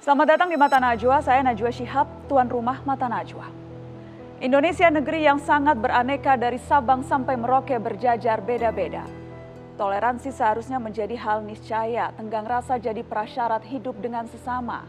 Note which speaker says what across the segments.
Speaker 1: Selamat datang di Mata Najwa, saya Najwa Shihab, tuan rumah Mata Najwa. Indonesia negeri yang sangat beraneka dari Sabang sampai Merauke berjajar beda-beda. Toleransi seharusnya menjadi hal niscaya, tenggang rasa jadi prasyarat hidup dengan sesama.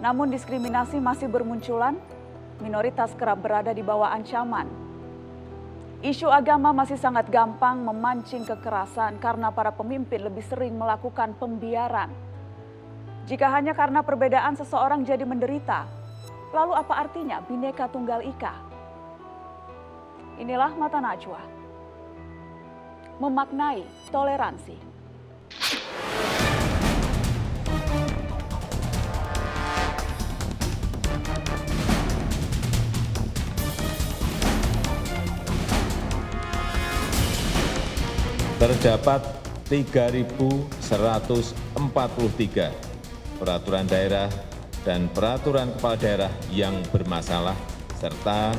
Speaker 1: Namun diskriminasi masih bermunculan, minoritas kerap berada di bawah ancaman. Isu agama masih sangat gampang memancing kekerasan karena para pemimpin lebih sering melakukan pembiaran. Jika hanya karena perbedaan seseorang jadi menderita, lalu apa artinya Bhinneka Tunggal Ika? Inilah Mata Najwa, memaknai toleransi.
Speaker 2: Terdapat 3.143 peraturan daerah dan peraturan kepala daerah yang bermasalah serta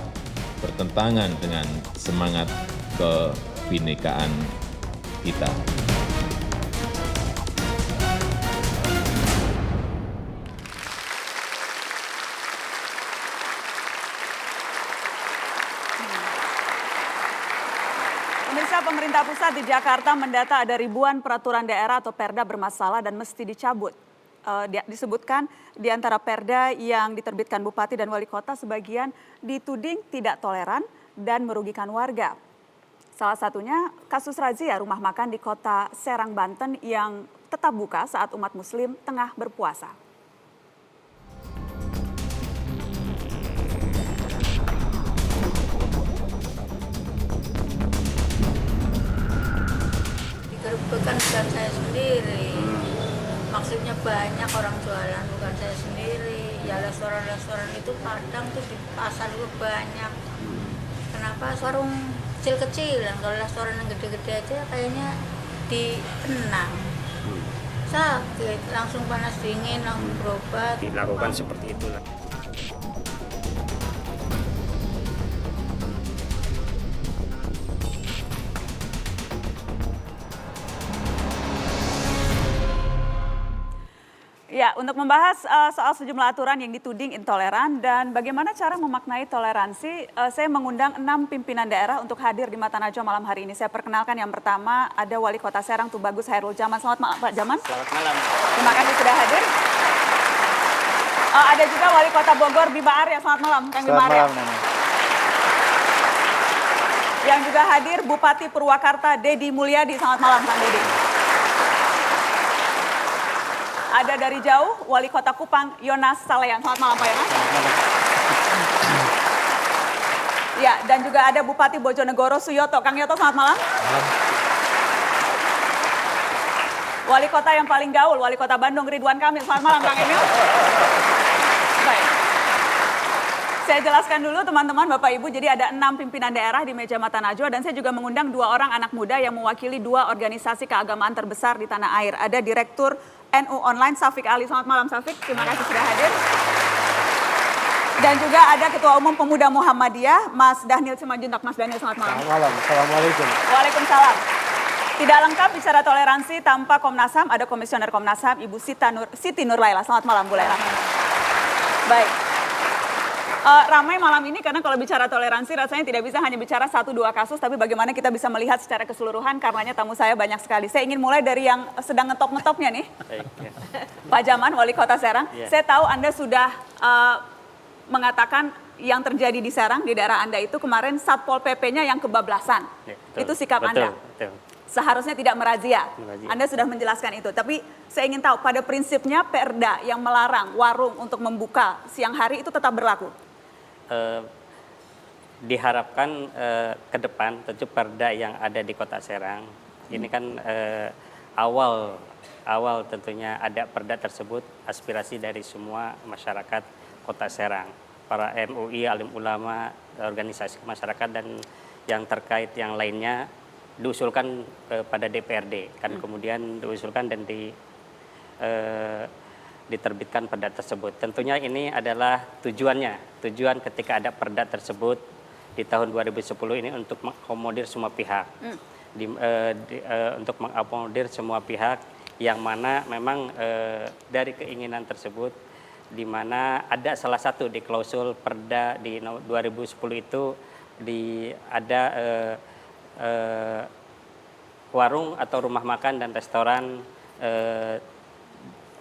Speaker 2: bertentangan dengan semangat kebhinekaan kita.
Speaker 1: Pemirsa, pemerintah pusat di Jakarta mendata ada ribuan peraturan daerah atau perda bermasalah dan mesti dicabut. Disebutkan di antara perda yang diterbitkan bupati dan wali kota sebagian dituding tidak toleran dan merugikan warga. Salah satunya kasus razia rumah makan di kota Serang, Banten yang tetap buka saat umat muslim tengah berpuasa.
Speaker 3: Digerebekkan bukan saya sendiri. Maksudnya banyak orang jualan, bukan saya sendiri. Ya restoran-restoran itu kadang tuh di pasar juga banyak. Kenapa warung kecil-kecilan? Kalau restoran yang gede-gede aja kayaknya dikenang. Sakit, langsung panas dingin, langsung berobat.
Speaker 4: Dilakukan seperti itulah.
Speaker 1: Ya, untuk membahas soal sejumlah aturan yang dituding intoleran dan bagaimana cara memaknai toleransi, saya mengundang 6 pimpinan daerah untuk hadir di Mata Najwa malam hari ini. Saya perkenalkan yang pertama ada Wali Kota Serang Tubagus Hairul Jaman. Selamat malam Pak Jaman.
Speaker 4: Selamat malam.
Speaker 1: Terima kasih sudah hadir. Ada juga Wali Kota Bogor Bima Arya. Selamat malam Kang Bima Arya.
Speaker 5: Selamat malam.
Speaker 1: Yang juga hadir Bupati Purwakarta Dedi Mulyadi. Selamat malam Kang Dedi. Ada dari jauh Wali Kota Kupang Yonas Salean. Selamat malam Pak Yonas. Ya, dan juga ada Bupati Bojonegoro Suyoto. Kang Yoto, selamat malam. Wali Kota yang paling gaul, Wali Kota Bandung Ridwan Kamil. Selamat malam Kang Emil. Baik. Saya jelaskan dulu teman-teman, Bapak Ibu, jadi ada 6 pimpinan daerah di meja Mata Najwa dan saya juga mengundang 2 orang anak muda yang mewakili 2 organisasi keagamaan terbesar di tanah air. Ada Direktur NU Online Safik Ali. Selamat malam Safik, terima kasih sudah hadir. Dan juga ada Ketua Umum Pemuda Muhammadiyah, Mas Dhanil Simanjuntak. Mas Dhanil, selamat malam.
Speaker 5: Selamat malam. Assalamualaikum.
Speaker 1: Waalaikumsalam. Tidak lengkap bicara toleransi tanpa Komnas HAM, ada Komisioner Komnas HAM, Ibu Siti Nurlaila. Selamat malam Bu Laila. Baik. Ramai malam ini karena kalau bicara toleransi rasanya tidak bisa hanya bicara 1-2 kasus, tapi bagaimana kita bisa melihat secara keseluruhan karenanya tamu saya banyak sekali. Saya ingin mulai dari yang sedang ngetop-ngetopnya nih.
Speaker 4: Baik, ya.
Speaker 1: Pak Jaman, Wali Kota Serang.
Speaker 4: Ya.
Speaker 1: Saya tahu Anda sudah mengatakan yang terjadi di Serang, di daerah Anda itu kemarin Satpol PP-nya yang kebablasan.
Speaker 4: Ya, betul.
Speaker 1: Itu sikap
Speaker 4: Betul,
Speaker 1: Anda.
Speaker 4: betul.
Speaker 1: Seharusnya tidak merazia.
Speaker 4: Merazia.
Speaker 1: Anda sudah menjelaskan itu. Tapi saya ingin tahu pada prinsipnya perda yang melarang warung untuk membuka siang hari itu tetap berlaku.
Speaker 4: Diharapkan ke depan tentu perda yang ada di Kota Serang ini kan awal tentunya ada perda tersebut aspirasi dari semua masyarakat Kota Serang, para MUI, alim ulama, organisasi masyarakat dan yang terkait yang lainnya diusulkan pada DPRD kan kemudian diusulkan dan diterbitkan perda tersebut. Tentunya ini adalah tujuan ketika ada perda tersebut di tahun 2010 ini untuk mengakomodir semua pihak. Untuk mengakomodir semua pihak yang mana memang dari keinginan tersebut di mana ada salah satu di klausul Perda di 2010 itu ada warung atau rumah makan dan restoran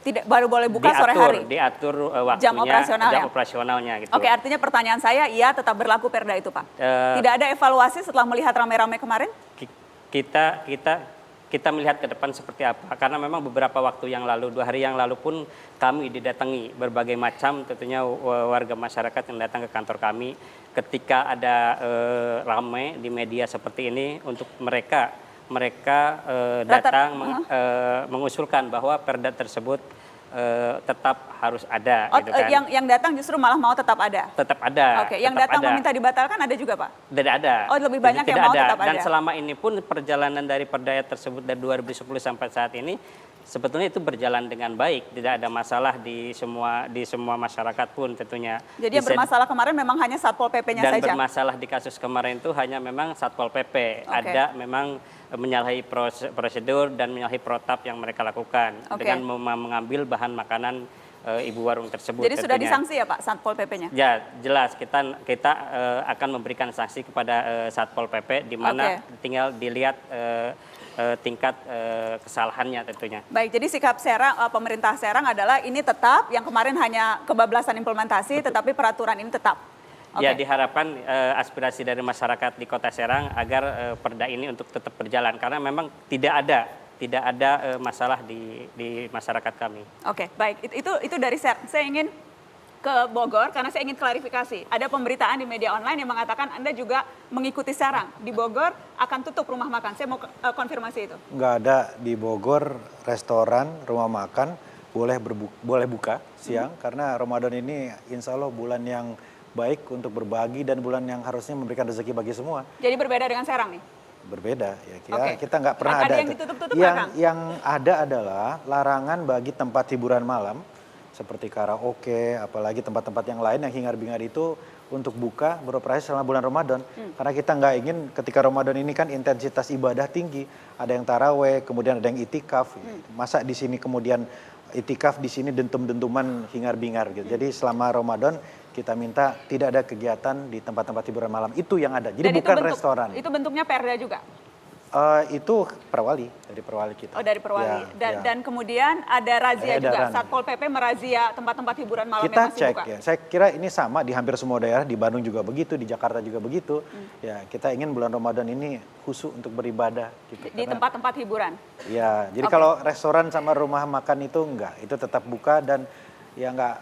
Speaker 1: Tidak baru boleh buka sore hari.
Speaker 4: Diatur waktunya, jam operasionalnya gitu.
Speaker 1: Oke, artinya pertanyaan saya, iya tetap berlaku Perda itu, Pak. Tidak ada evaluasi setelah melihat rame-rame kemarin?
Speaker 4: Kita melihat ke depan seperti apa, karena memang beberapa waktu yang lalu, 2 hari yang lalu pun kami didatangi berbagai macam tentunya warga masyarakat yang datang ke kantor kami ketika ada ramai di media seperti ini untuk mereka datang mengusulkan bahwa Perda tersebut tetap harus ada.
Speaker 1: Oh,
Speaker 4: gitu kan.
Speaker 1: Yang datang justru malah mau tetap ada?
Speaker 4: Tetap ada.
Speaker 1: Oke, yang
Speaker 4: tetap
Speaker 1: datang
Speaker 4: ada.
Speaker 1: meminta dibatalkan ada juga, Pak?
Speaker 4: Tidak ada.
Speaker 1: Oh, lebih banyak yang mau tetap ada.
Speaker 4: Dan selama ini pun perjalanan dari Perda tersebut dari 2010 sampai saat ini sebetulnya itu berjalan dengan baik, tidak ada masalah di semua masyarakat pun tentunya.
Speaker 1: Jadi yang bermasalah kemarin memang hanya Satpol PP-nya saja?
Speaker 4: Dan bermasalah di kasus kemarin itu hanya memang Satpol PP. Ada memang menyalahi prosedur dan menyalahi protap yang mereka lakukan dengan mengambil bahan makanan ibu warung tersebut.
Speaker 1: Jadi sudah disanksi ya Pak Satpol PP-nya?
Speaker 4: Ya jelas kita akan memberikan sanksi kepada Satpol PP di mana tinggal dilihat tingkat kesalahannya tentunya.
Speaker 1: Baik, jadi sikap pemerintah Serang adalah ini tetap, yang kemarin hanya kebablasan implementasi, tetapi peraturan ini tetap.
Speaker 4: Ya diharapkan aspirasi dari masyarakat di Kota Serang agar Perda ini untuk tetap berjalan karena memang tidak ada masalah di masyarakat kami.
Speaker 1: Oke, baik. Itu dari saya ingin ke Bogor karena saya ingin klarifikasi. Ada pemberitaan di media online yang mengatakan Anda juga mengikuti Serang. Di Bogor akan tutup rumah makan. Saya mau konfirmasi itu.
Speaker 5: Nggak ada di Bogor restoran, rumah makan boleh buka siang karena Ramadan ini insya Allah bulan yang baik untuk berbagi dan bulan yang harusnya memberikan rezeki bagi semua.
Speaker 1: Jadi berbeda dengan Serang nih?
Speaker 5: Berbeda ya. Kita nggak pernah
Speaker 1: ada yang ditutup-tutup nggak, Kang?
Speaker 5: Yang ada adalah larangan bagi tempat hiburan malam seperti karaoke, apalagi tempat-tempat yang lain yang hingar-bingar itu untuk buka beroperasi selama bulan Ramadan. Karena kita nggak ingin ketika Ramadan ini kan intensitas ibadah tinggi, ada yang taraweh, kemudian ada yang itikaf. Masa di sini kemudian itikaf di sini dentum-dentuman hingar-bingar gitu. Jadi selama Ramadan kita minta tidak ada kegiatan di tempat-tempat hiburan malam itu yang ada. Jadi bukan restoran.
Speaker 1: Itu bentuknya Perda juga?
Speaker 5: Itu perwali, dari perwali kita.
Speaker 1: Oh dari perwali. Dan kemudian ada razia juga, Satpol PP merazia tempat-tempat hiburan malam yang masih
Speaker 5: cek,
Speaker 1: buka.
Speaker 5: ya. Saya kira ini sama di hampir semua daerah, di Bandung juga begitu, di Jakarta juga begitu. Ya kita ingin bulan Ramadan ini khusus untuk beribadah. Gitu,
Speaker 1: di tempat-tempat hiburan?
Speaker 5: Ya, jadi kalau restoran sama rumah makan itu enggak, itu tetap buka dan ya enggak.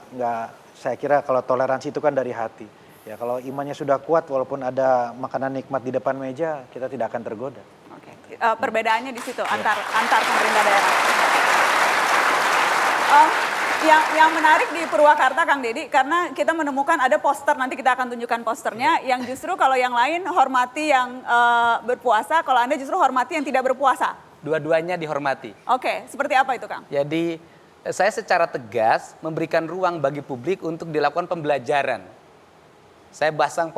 Speaker 5: Saya kira kalau toleransi itu kan dari hati. Ya kalau imannya sudah kuat walaupun ada makanan nikmat di depan meja, kita tidak akan tergoda.
Speaker 1: Oke. Perbedaannya di situ antar pemerintah daerah. Yang menarik di Purwakarta, Kang Deddy, karena kita menemukan ada poster, nanti kita akan tunjukkan posternya, yang justru kalau yang lain hormati yang berpuasa, kalau Anda justru hormati yang tidak berpuasa.
Speaker 6: Dua-duanya dihormati.
Speaker 1: Oke, seperti apa itu, Kang?
Speaker 6: Jadi saya secara tegas memberikan ruang bagi publik untuk dilakukan pembelajaran. Saya pasang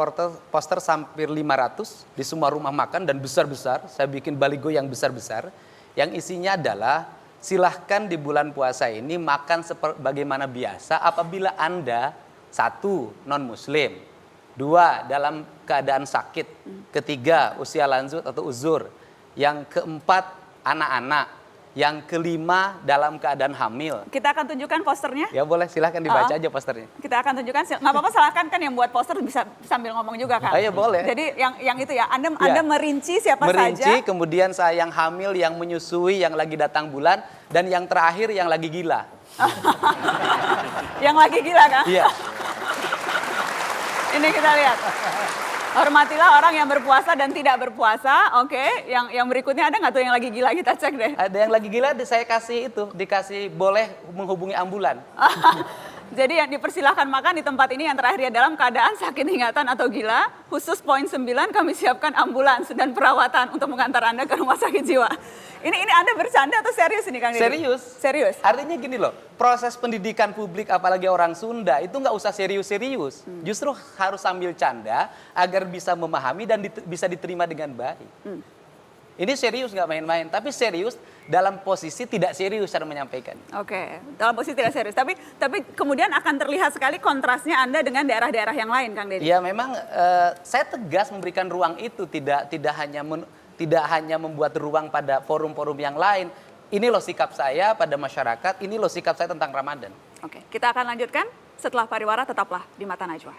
Speaker 6: poster hampir 500 di semua rumah makan dan besar-besar. Saya bikin baligo yang besar-besar. Yang isinya adalah silahkan di bulan puasa ini makan sebagaimana biasa apabila Anda 1. non-muslim, 2. dalam keadaan sakit, 3. usia lanjut atau uzur, yang 4. anak-anak, yang 5 dalam keadaan hamil.
Speaker 1: Kita akan tunjukkan posternya?
Speaker 6: Ya boleh, silahkan dibaca aja posternya.
Speaker 1: Kita akan tunjukkan, nggak apa-apa silahkan kan yang buat poster bisa sambil ngomong juga kan?
Speaker 6: Ya boleh.
Speaker 1: Jadi yang itu ya, Anda merinci siapa
Speaker 6: merinci,
Speaker 1: saja?
Speaker 6: Kemudian saya yang hamil, yang menyusui, yang lagi datang bulan, dan yang terakhir yang lagi gila.
Speaker 1: Yang lagi gila kan?
Speaker 6: Iya.
Speaker 1: Ini kita lihat. Hormatilah orang yang berpuasa dan tidak berpuasa. Oke, yang berikutnya ada nggak tuh yang lagi gila? Kita cek deh.
Speaker 6: Ada yang lagi gila, saya kasih itu, dikasih boleh menghubungi ambulan.
Speaker 1: Jadi yang dipersilahkan makan di tempat ini yang terakhir ya dalam keadaan sakit ingatan atau gila. Khusus poin 9 kami siapkan ambulans dan perawatan untuk mengantar Anda ke rumah sakit jiwa. Ini Anda bercanda atau serius ini Kang Deddy?
Speaker 6: Serius.
Speaker 1: Serius?
Speaker 6: Artinya gini loh, proses pendidikan publik apalagi orang Sunda itu nggak usah serius-serius. Justru harus sambil canda agar bisa memahami dan bisa diterima dengan baik. Ini serius nggak main-main, tapi serius dalam posisi tidak serius cara menyampaikan.
Speaker 1: Oke, dalam posisi tidak serius. Tapi kemudian akan terlihat sekali kontrasnya Anda dengan daerah-daerah yang lain, Kang Deddy.
Speaker 6: Ya memang saya tegas memberikan ruang itu, tidak hanya membuat ruang pada forum-forum yang lain. Ini loh sikap saya pada masyarakat, ini loh sikap saya tentang Ramadan.
Speaker 1: Oke, kita akan lanjutkan setelah pariwara, tetaplah di Mata Najwa.